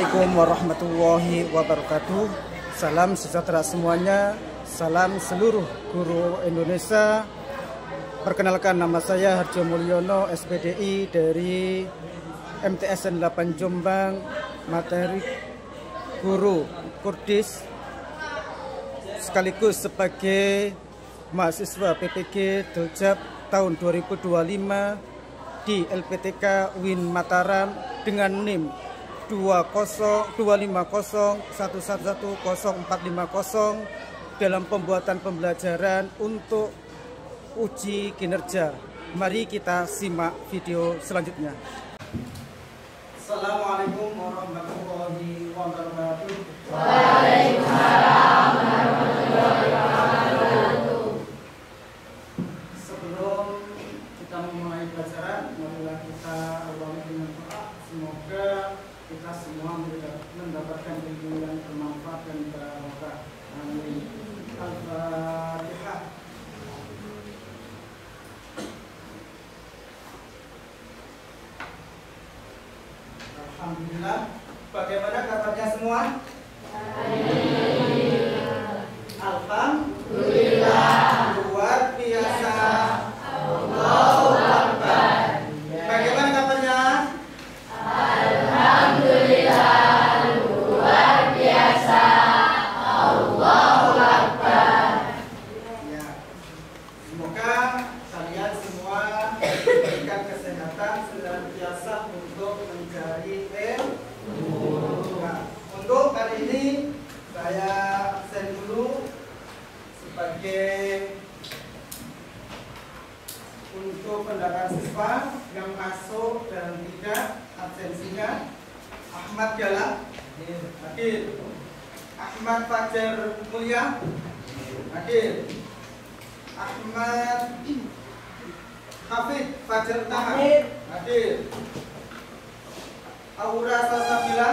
Assalamualaikum warahmatullahi wabarakatuh. Salam sejahtera semuanya. Salam seluruh guru Indonesia. Perkenalkan, nama saya Harjo Mulyono, SPDI dari MTSN 8 Jombang, materi guru Kurdis, sekaligus sebagai mahasiswa PPG Deljab tahun 2025 di LPTK UIN Mataram dengan NIM 20250111045 dalam pembuatan pembelajaran untuk uji kinerja. Mari kita simak video selanjutnya. Assalamualaikum warahmatullahi wabarakatuh. Waalaikumsalam warahmatullahi wabarakatuh. Sebelum kita memulai pelajaran, marilah kita awali dengan doa. Semoga kita semua mendapatkan ilmu yang bermanfaat dan barokah. Amin. Al-Fatihah. Alhamdulillah. Bagaimana kabarnya semua? Alhamdulillah. Luar biasa. Allahu Akbar. Bagaimana kabarnya? Alhamdulillah, luar biasa. Allahu Akbar. Ya. Semoga kalian semua diberikan kesehatan senantiasa untuk mencari ilmu. Nah, untuk kali ini saya absen dulu sebagai untuk pendataan siswa yang masuk dan tidak absensinya. Ahmad Galang hadir. Ahmad Fajar Mulia hadir. Ahmad Hafid Fajar Taha hadir. Aura Salsabila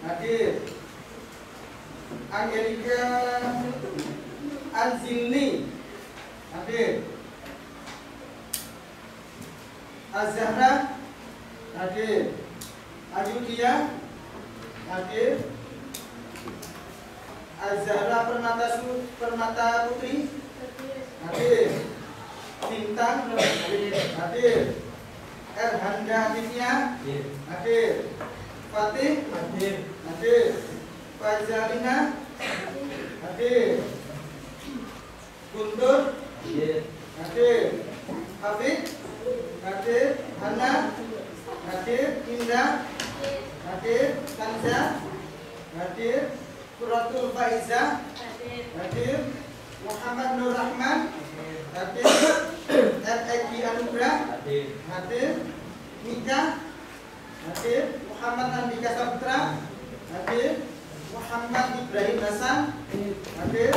hadir. Angelika Anzilni hadir. Azahra hadir. Ayudia hadir. Azahra Permata Putri hadir. Bintang hadir. Erhanda Aditya hadir. Fatih hadir. Fazalina hadir. Guntur hadir. Hafid hadir. Hana hadir. Indah hadir. Kanza hadir. Quratul Faiza hadir. Muhammad Nur Rahman hadir. Egi Anugrah hadir. Mika hadir. Muhammad Andika Saputra hadir. Muhammad Ibrahim Hasan hadir.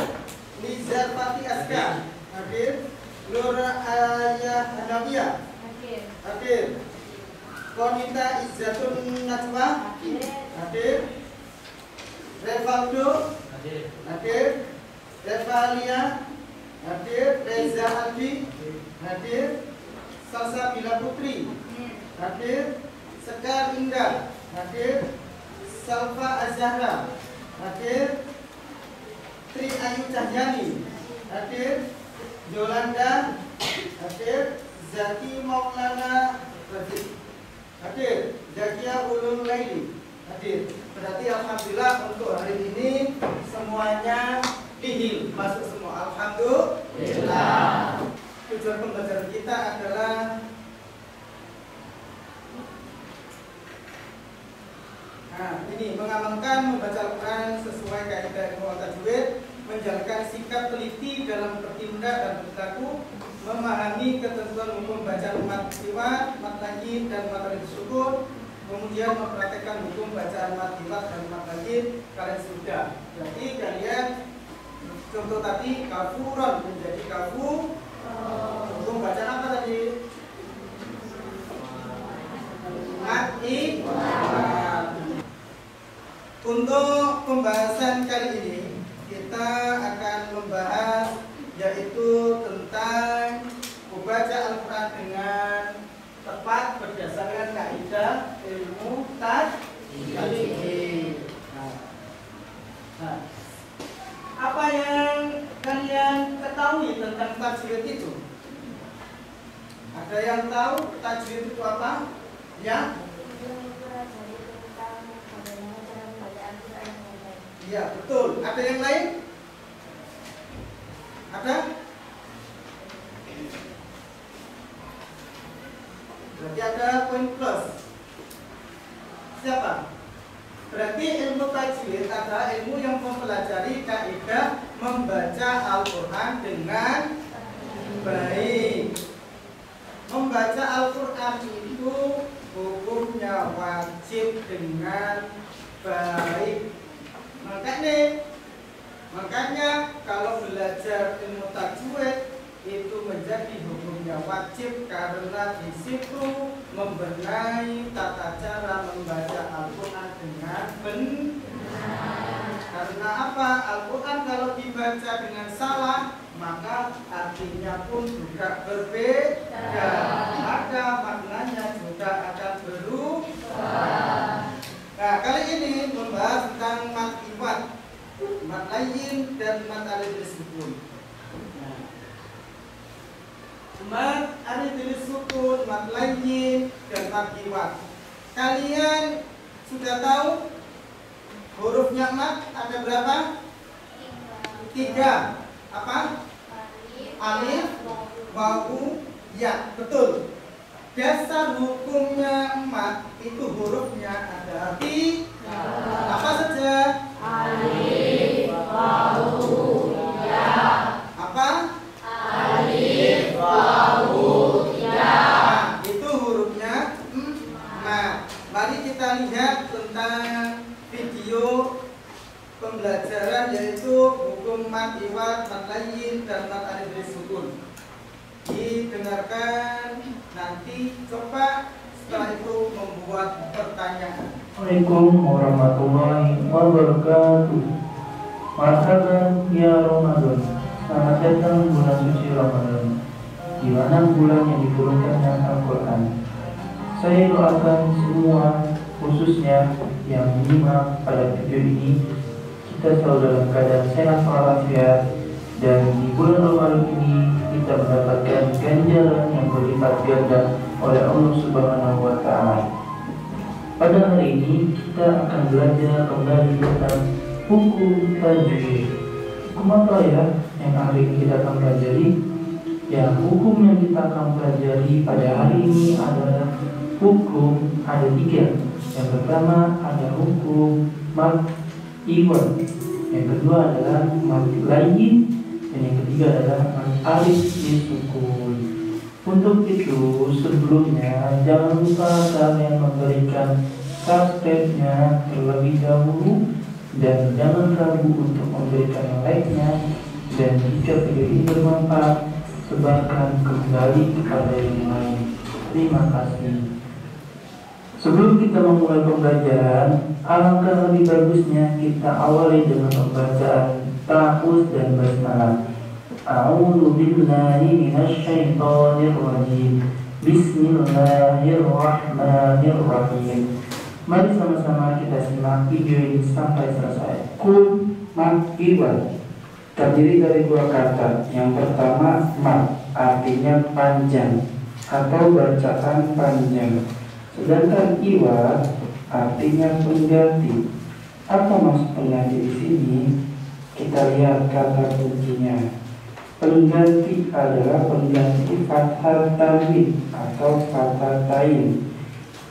Nizar Fatih Aska hadir. Lora Ayah Hanawiyah hadir. Konita Izzatun Najwa hadir. Revaldo hadir. Revalia hadir. Reza Aldi hadir. Salsabila Putri hadir. Sekar Indah hadir. Salva Azhara hadir. Tri Ayu Cahyani hadir. Yolanda hadir. Zaki Maulana hadir. Zakia Ulum Laili hadir. Berarti alhamdulillah untuk hari ini semuanya dihil, masuk semua. Alhamdulillah. Tujuan pembelajaran kita adalah mengamalkan membaca Al-Quran sesuai kaidah ilmu tajwid, menjalankan sikap teliti dalam bertindak dan berlaku, memahami ketentuan hukum bacaan mat liwat, mat lanjut dan mat lanjut sukun, kemudian mempraktekkan hukum bacaan mat liwat dan mat lanjut. Kalian sudah. Berarti kalian contoh tadi kafuron menjadi kafu. Hukum bacaan apa tadi? Mati. Untuk pembahasan kali ini kita akan membahas yaitu tentang membaca Al-Quran dengan tepat berdasarkan kaidah ilmu tajwid. tahu tajwid itu apa? Ya? Iya, betul. Ada yang lain? Ada? Berarti ada poin plus. Siapa? Berarti ilmu tajwid adalah ilmu yang mempelajari kaidah membaca Al-Quran dengan baik. Membaca Al-Quran itu hukumnya wajib dengan baik. Makanya kalau belajar ilmu tajwid itu menjadi hukumnya wajib karena di situ membenahi tata cara membaca Al-Quran dengan benar. Karena apa? Al-Quran kalau dibaca dengan salah maka artinya pun juga berbeda, maka maknanya juga akan berubah. Nah, kali ini membahas tentang mat iwad, mat layyin dan mat alif sukun. Mat alif sukun, mat layyin dan mat iwad. Kalian sudah tahu hurufnya mat ada berapa? 3. Apa? Alif, wawu, ya. Betul. Dasar hukumnya mat itu hurufnya ada 3. Apa saja? Alif, wawu, ya. Apa? Alif, wawu, ya. Nah, itu hurufnya mat. Mari kita lihat tentang video pembelajaran yaitu hukum mat iwad, mat layyin dan mat alif sukun. Didengarkan, nanti coba setelah itu membuat pertanyaan. Assalamualaikum warahmatullahi wabarakatuh. Marhaban ya Ramadan. Selamat datang bulan suci Ramadan, di mana bulan yang diturunkannya Al-Quran. Saya doakan semua, khususnya yang menyimak pada video ini, kita selalu dalam keadaan sehat walafiat, dan di bulan Ramadan ini kita mendapatkan ganjaran yang berlipat ganda oleh Allah Subhanahu wa Ta'ala. Pada hari ini kita akan belajar kembali tentang hukum tajwid. Hukum apa ya yang hari ini kita akan pelajari? Ya, hukum yang kita akan pelajari pada hari ini adalah hukum ada 3. Yang pertama ada hukum mat iwad, yang kedua adalah mat layyin, dan yang ketiga adalah mat alif sukun. Untuk itu sebelumnya jangan lupa kalian memberikan subscribe-nya terlebih dahulu, dan jangan ragu untuk memberikan like-nya, dan jika video ini bermanfaat sebarkan kembali kepada yang lain. Terima kasih. Sebelum kita memulai pembelajaran, alangkah lebih bagusnya kita awali dengan pembacaan ta'awudz dan basmalah. A'udzu billahi minasy syaithanir rajim. Bismillahirrahmanirrahim. Mari sama-sama kita simak video ini sampai selesai. Hukum mat iwad terdiri dari 2 kata. Yang pertama mat, artinya panjang atau bacaan panjang. Sedangkan iwad artinya pengganti. Apa maksud pengganti di sini? Kita lihat kata kuncinya. Pengganti adalah pengganti fathah tanwin atau fathah tain.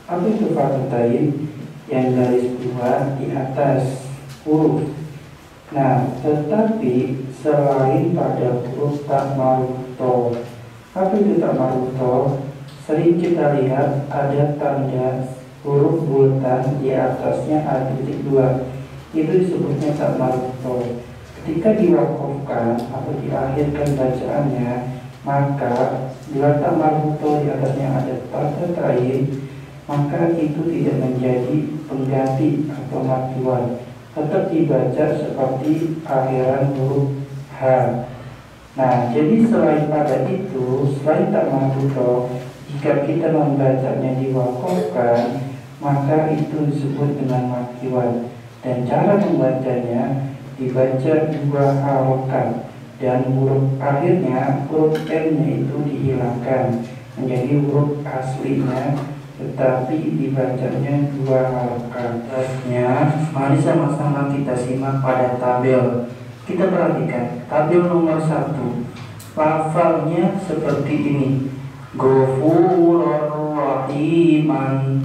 Apa itu fathah tain? Yang garis 2 di atas huruf. Nah, tetapi selain pada huruf tak marbutoh. Apa itu tak marbutoh? Sering kita lihat ada tanda huruf bulatan di atasnya ada titik 2. Itu disebutnya tak marbutoh. Ketika diwakafkan atau diakhirkan bacaannya, maka bila tak marbutoh di atasnya ada fathah tain, maka itu tidak menjadi pengganti atau mat iwad, tetap dibaca seperti akhiran huruf H. Nah, jadi selain pada itu, selain tak marbutoh, jika kita membacanya diwakafkan, maka itu disebut dengan mat iwad. Dan cara membacanya dibaca 2 harokat, dan huruf akhirnya, huruf M-nya itu dihilangkan. menjadi huruf aslinya, tetapi dibacanya 2 harokat. Mari sama-sama kita simak pada tabel. Kita perhatikan tabel nomor 1. Lafalnya seperti ini. Ghafurur rahiman.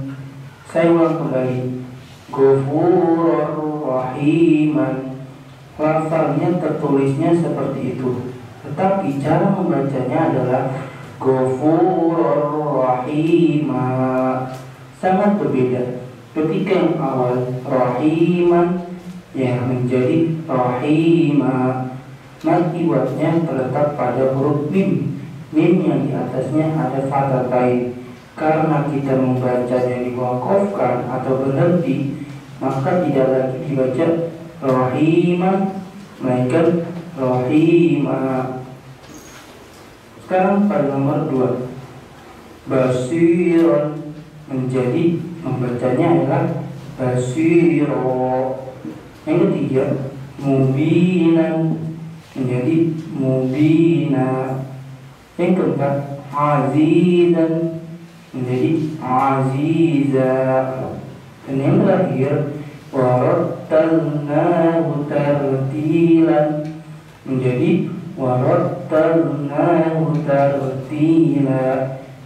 Saya ulang kembali. Ghafurur rahiman. Lafalnya tertulisnya seperti itu, tetapi cara membacanya adalah Ghafurur rahiman. Sangat berbeda. Ketika yang awal rahiman yang menjadi rahimah. Mad iwatnya terletak pada huruf mim. Mim yang di atasnya ada fathatain. Karena kita membacanya diwakafkan atau berhenti, maka tidak lagi dibaca rahiman, melainkan rahimah. Sekarang pada nomor 2, basiron menjadi membacanya adalah basiro. Yang ketiga, mubinan menjadi mubina. Yang keempat, azizan menjadi aziza. Dan yang terakhir, warattalnahu tartilan menjadi warattalnahu tartila.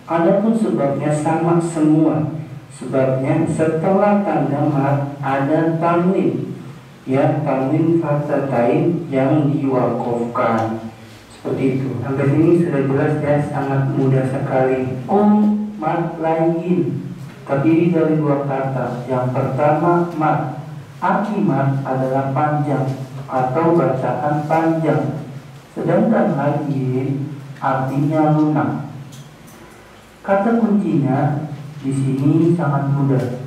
Adapun sebabnya sama semua. Sebabnya setelah tanda mad ada tanwin, ya, tanwin fathatain yang diwakafkan. Seperti itu. Sampai sini sudah jelas ya, sangat mudah sekali. Mad lain terdiri dari 2 kata. Yang pertama mad. Arti mad adalah panjang atau bacaan panjang. Sedangkan lain artinya lunak. Kata kuncinya di sini sangat mudah.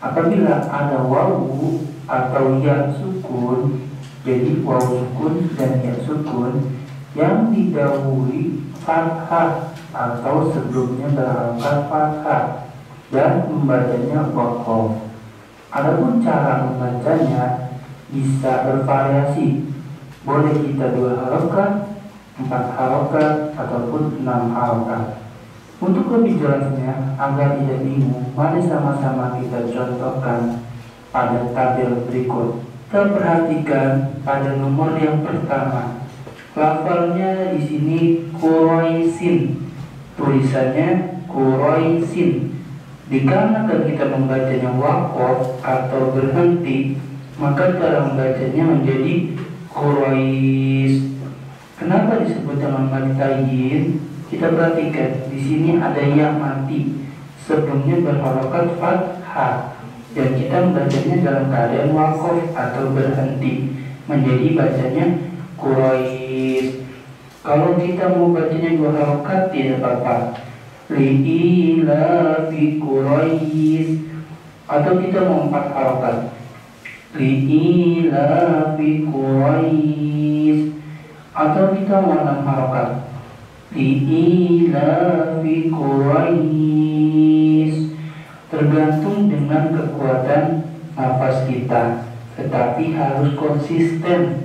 Apabila ada wawu atau ya sukun, jadi wawu sukun dan ya sukun yang didahului fathah atau sebelumnya berharokat fathah dan membacanya waqaf. Adapun cara membacanya bisa bervariasi. Boleh kita 2 harokat, 4 harokat, ataupun 6 harokat. Untuk lebih jelasnya, agar tidak bingung, mari sama-sama kita contohkan pada tabel berikut. Kita perhatikan pada nomor yang pertama. Lafalnya di sini Quraisin. Tulisannya Quraisin. Dikarenakan kita membacanya waqaf atau berhenti, maka cara membacanya menjadi Quraish. Kenapa disebut dengan mad tayin? Kita perhatikan di sini ada yang mati sebelumnya berharokat fathah dan kita membacanya dalam keadaan waqaf atau berhenti, menjadi bacanya Quraish. Kalau kita mau bacanya 2 harokat tidak apa-apa. Li'ila fi Quraish. Atau kita mau 4 harokat. Li'ila fi Quraish. Atau kita mau 6 harokat. Li'ila fi Quraish. Tergantung dengan kekuatan nafas kita, tetapi harus konsisten.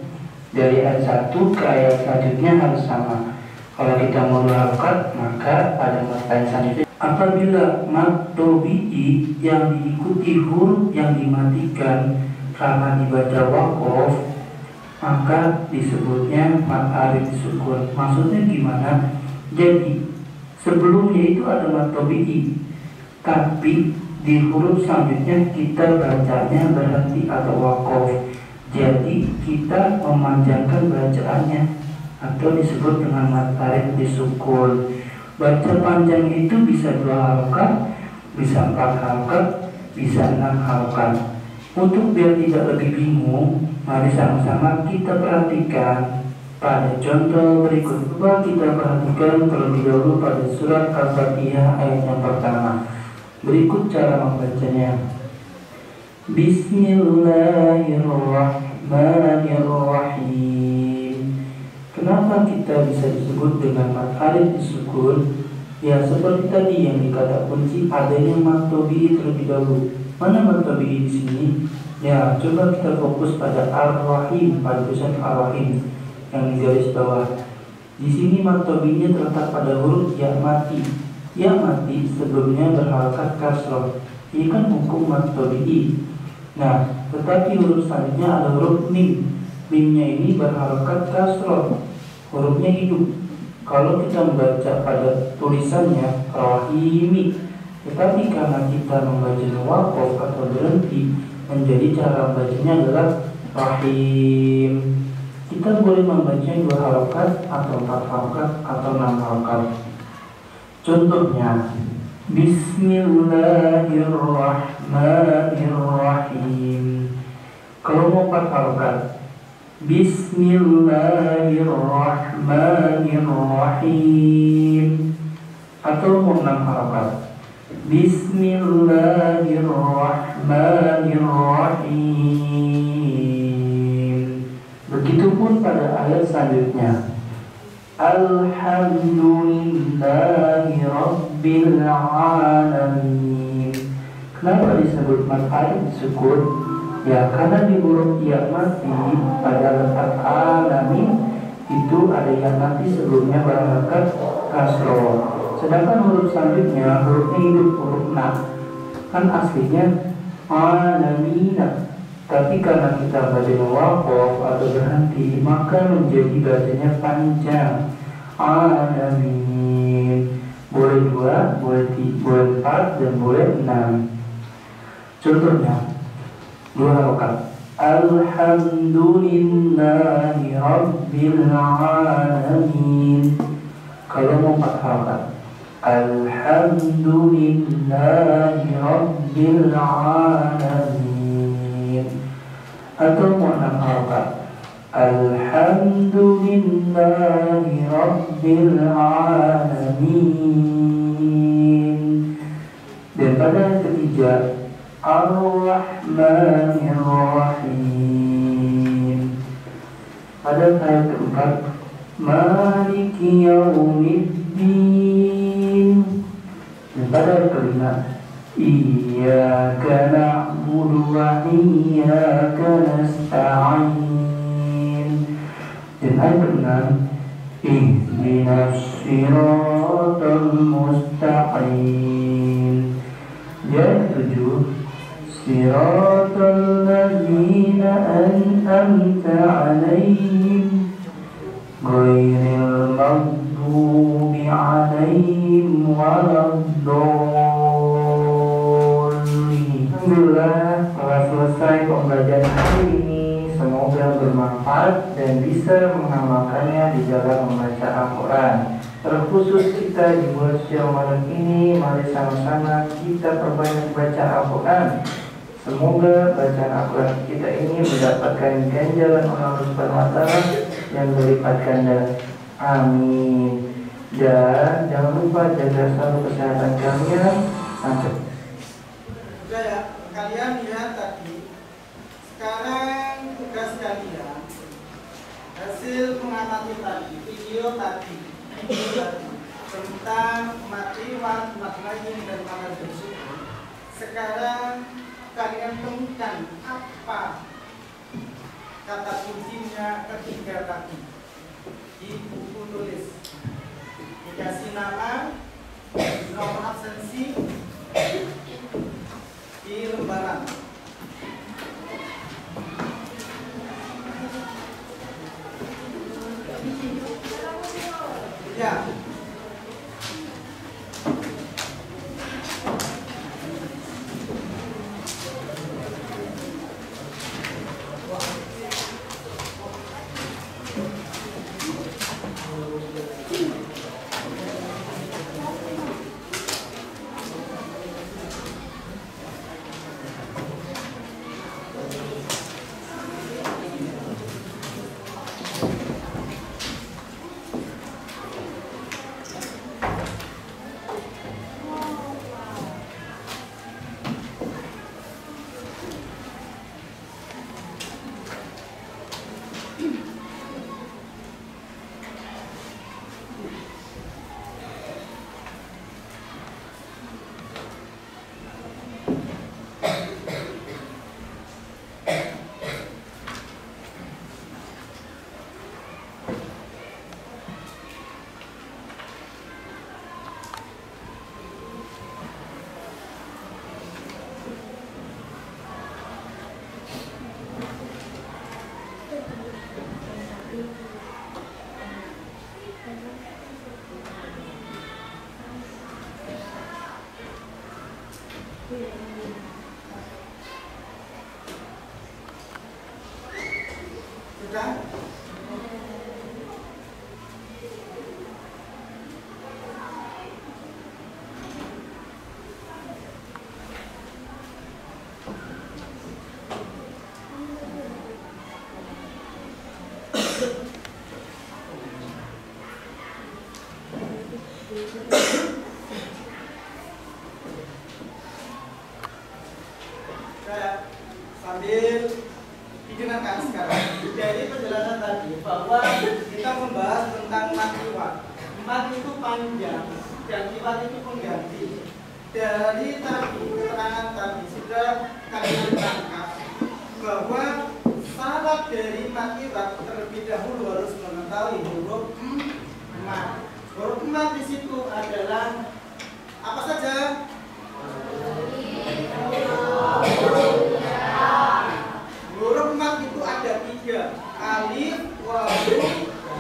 Dari ayat 1 ke ayat selanjutnya harus sama. Kalau kita mau 2 harokat, maka pada masa selanjutnya. Apabila mad tabi'i yang diikuti huruf yang dimatikan karena dibaca waqaf, maka disebutnya mad arif sukun. Maksudnya gimana? Jadi sebelumnya itu ada mad tabi'i, tapi di huruf selanjutnya kita bacanya berhenti atau waqaf. Jadi kita memanjangkan bacaannya atau disebut dengan mad arif disukun. Baca panjang itu bisa 2 harokat, bisa 4 harokat, bisa 6 harokat. Untuk biar tidak lebih bingung, mari sama-sama kita perhatikan pada contoh berikut. Coba kita perhatikan terlebih dahulu pada surat Al-Fatihah ayat yang pertama. Berikut cara membacanya. Bismillahirrahmanirrahim. Kenapa kita bisa disebut dengan mad alif disukun? Ya seperti tadi yang dikata kunci adanya mad tabi'i terlebih dahulu. Mana mad tabi'i di sini? Ya coba kita fokus pada ar-rahim, pada tulisan ar-rahim yang di garis bawah. Di sini mad tabi'inya terletak pada huruf ya mati. yang mati sebelumnya berharokat kasroh. Ini kan hukum mad tabi'i. Nah, tetapi huruf selanjutnya ada huruf mim. Mimnya ini berharokat kasroh, hurufnya hidup. Kalau kita membaca pada tulisannya rahimi, tetapi karena kita membacanya waqaf atau berhenti, menjadi cara bacanya adalah rahim. Kita boleh membaca 2 harokat atau 4 harokat atau 6 harokat. Contohnya, Bismillahirrahmanirrahim. Kalau mau 4 harokat, Bismillahirrahmanirrahim. Atau mau 6 harokat, Bismillahirrahmanirrahim. Begitupun pada ayat selanjutnya, Alhamdulillahi Rabbil Alamin. Kenapa disebut mad sukun? Ya, karena di huruf ya mati pada letak alamin itu ada yang mati sebelumnya berharokat kasroh. Sedangkan huruf selanjutnya hurufnya hidup, huruf na. Kan aslinya alamina. Tapi karena kita baca waqaf atau berhenti, maka menjadi bacanya panjang. Alamin. Boleh 2, boleh 4, dan boleh 6. Contohnya 2 harokat. Alhamdulillahi Rabbil Alamin. Kalau mau 4 harokat, Alhamdulillahi Rabbil Alamin. Atau mau 6 harokat, Alhamdulillahi Rabbil Alamin. Dan pada yang ketiga, Ar-Rahmanir-Rahim. Pada ayat keempat, Maliki Yaumiddin. Dan pada ayat kelima, Iyyaka na'budu wa iyyaka nasta'in. Dan ayat keenam, Ihdinas siratal mustaqim. Dan ayat ketujuh, Siratal ladzina an'amta 'alaihim ghairil maghdubi 'alaihim waladdallin. Alhamdulillah telah selesai pembelajaran hari ini. Semoga bermanfaat dan bisa mengamalkannya di dalam membaca Al-Quran. Terkhusus kita di bulan suci Ramadan ini, mari sama-sama kita perbanyak baca Al-Quran. Semoga bacaan Al-Quran kita ini mendapatkan ganjaran Allah Subhanahu wa Ta'ala yang berlipat ganda. Amin. Dan jangan lupa jaga selalu kesehatan kalian. Sudah ya, kalian lihat tadi. Sekarang tugas kalian hasil mengamati tadi, video tadi tentang matiwan, matlajin, dan manazil syukur. Sekarang kalian temukan apa kata kuncinya ketiga tadi di buku tulis. Dikasih nama, nomor absensi di lembaran. Ya. Sudah? Sambil didengarkan sekarang dari penjelasan tadi bahwa kita membahas tentang mat liwat. Mat itu panjang dan liwat itu pengganti. Dari tadi keterangan tadi sudah kalian tangkap bahwa syarat dari mat liwat terlebih dahulu harus mengetahui huruf mat. Huruf mat di situ adalah apa saja? Huruf mat itu ada 3, alif, wawu,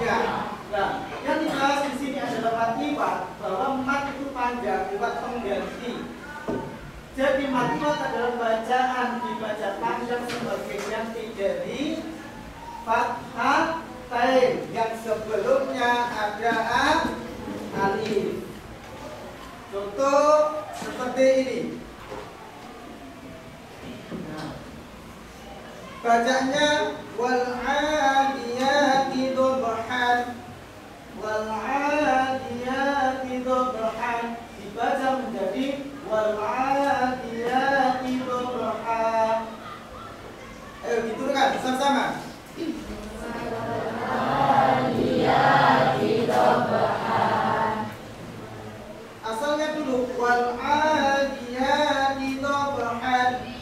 ya. Nah, yang dibahas di sini adalah mat liwat, bahwa mat itu panjang, liwat pengganti. Jadi mat liwat adalah bacaan dibaca panjang sebagai ganti dari fathatain yang sebelumnya ada alif. Contoh seperti ini. Bacanya wal 'adiyati dhabhan, wal 'adiyati dhabhan, dibaca menjadi wal 'adiyati dhabhan. Ayo diturunkan sama-sama. Asalnya dulu wal 'adiyati dhabhan.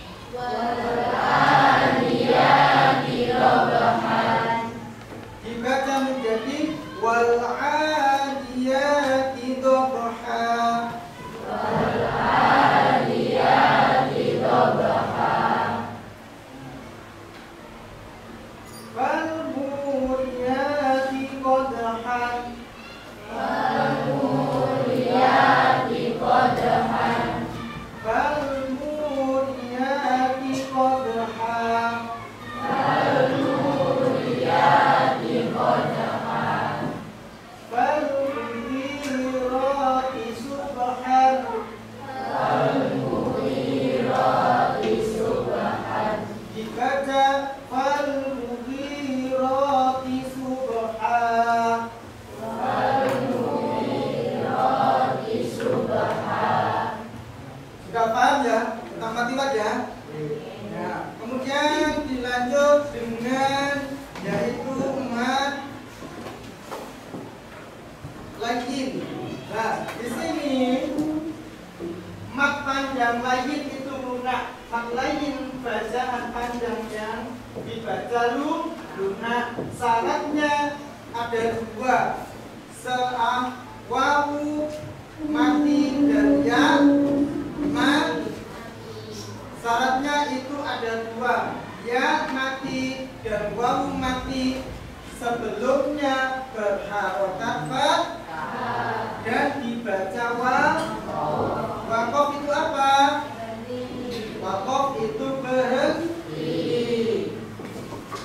Dibaca menjadi wal 'adiyati dhabha. Wal muriyati qadhan. Wal muriyati qadhan. Dibaca fal mughirati subha. Sudah paham ya tentang mat liwat ya? Nah, kemudian dilanjut dengan yaitu mat layin. Nah, di sini mat panjang layin itu lunak. Mat layin bacaan panjang yang dibaca lunak. Syaratnya ada 2, wawu mati dan ya mat. Syaratnya itu ada 2, ya mati dan wawu mati sebelumnya berharokat fathah dan dibaca waqaf. Waqaf itu apa? Waqaf itu berhenti.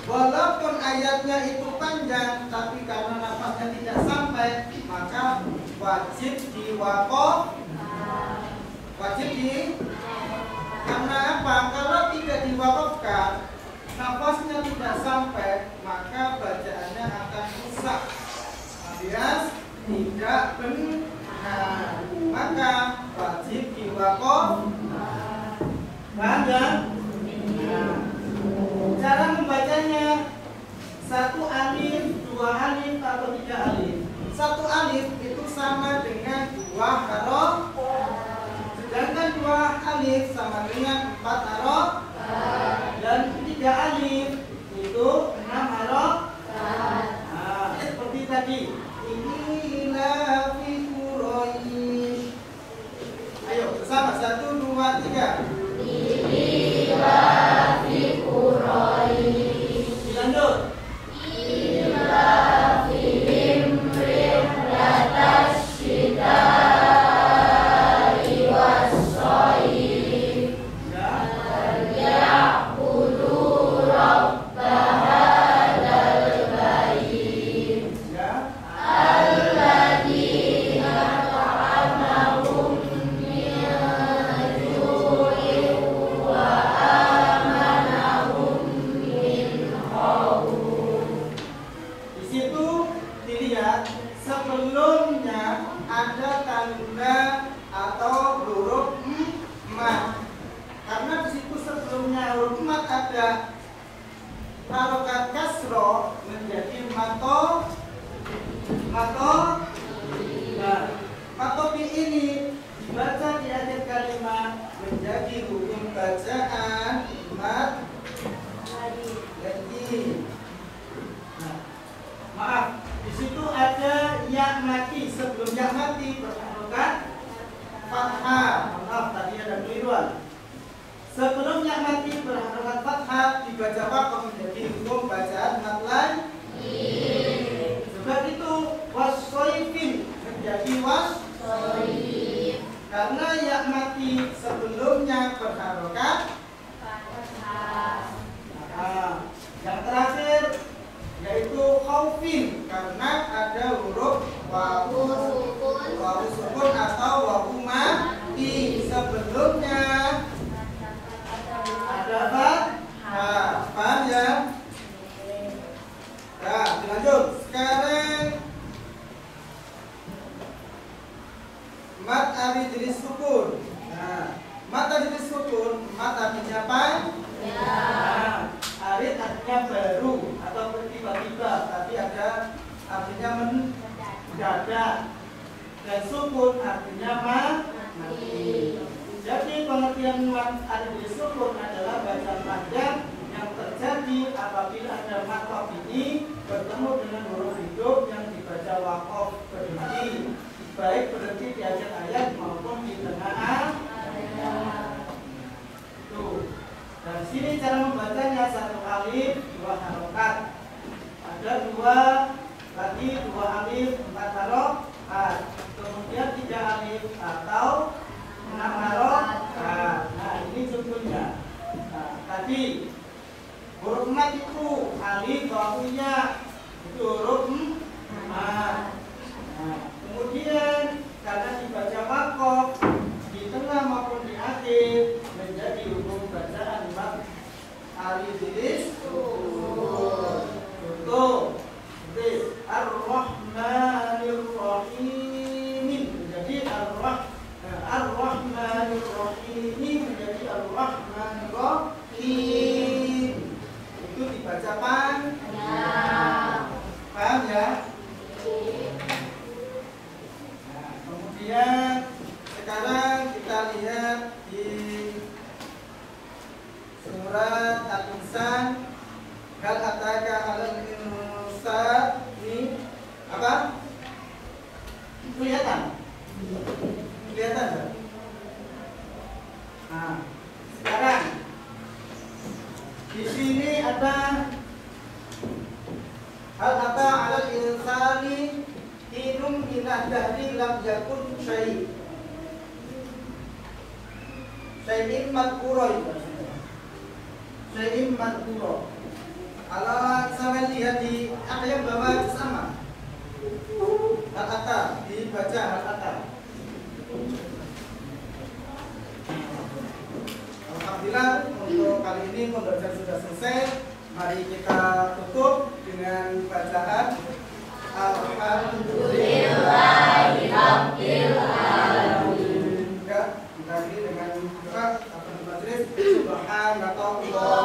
Walaupun ayatnya itu panjang, tapi karena nafasnya tidak sampai, maka wajib diwaqaf. Wajib karena apa? Kalau tidak diwaqafkan, nafasnya tidak sampai, maka bacaannya akan rusak alias tidak benar. Maka wajib diwaqaf. Paham ya? Nah, cara membacanya 1 alif, 2 alif atau 3 alif. 1 alif itu sama dengan 2 huruf. Sedangkan 2 alif sama dengan 4 huruf. Dan 3 alif itu 6 huruf. Nah, seperti tadi. Inilah fi Quraisy. Ayo bersama 1, 2, 3. Inilah fi Quraisy. Dilanjut. Inilah fihim rihlatas syita'i was-shayf. Ya'budu rabb hadzal harokat kasro menjadi mato. Nah, matopi ini dibaca di akhir kalimat menjadi hukum bacaan mat lagi. Nah, maaf, di situ ada ya mati. Sebelum ya mati berharokat fathah. Maaf, tadi ada keliruan. Sebelum ya mati berharokat fathah dibaca wakof menjadi hukum bacaan mat lagi. Sebab itu wasoifin menjadi wasoif karena ya mati sebelumnya berharokat fathah. Yang terakhir yaitu khaufin karena ada huruf wawu sukun atau wawu mati sebelumnya ada fathah. Paham ya? Nah, dilanjut. Sekarang mat ari jenis sukun. Nah, mat ari jenis sukun, mat artinya apa? Ya. Arid artinya baru atau tiba-tiba, tapi ada artinya mendadak. Dan sukun artinya mati. Jadi pengertian mat ari jenis sukun adalah bacaan panjang yang terjadi apabila ada matof ini bertemu dengan huruf hidup yang dibaca wakof berhenti, baik berhenti di akhir ayat maupun di tengah ayat. Tuh. Dan sini cara membacanya satu alif, dua harokat. Ada dua alif, empat harokat. Kemudian tiga alif atau 6 harokat. Nah, ini contohnya. Nah, tadi huruf mat itu alif wawunya itu huruf mat. Nah, kemudian karena dibaca wakof di tengah maupun di akhir menjadi hukum bacaan mat ari jenis sukun. Contoh seperti Ar-Rahmanir-Rahim menjadi Ar-Rahmanir-Rahim menjadi Ar-Rahmanir-Rahim. Itu dibaca panjang. Paham ya? Nah, kemudian sekarang kita lihat di surat Al-Insan. Hal ataka 'alal insani apa? Kelihatan? Kelihatan enggak? Nah, sekarang di sini ada hal ata 'alal insani hinum minad dahri lam yakun syai'in madhkura. Syai'in madhkura. Kalau sampai lihat di ada yang bawa sama hal ata, dibaca hal ata. Alhamdulillah untuk kali ini pembelajaran sudah selesai. Mari kita tutup dengan bacaan Alhamdulillahirabbil alamin. Kita akhiri dengan doa majelis. Subhanallah.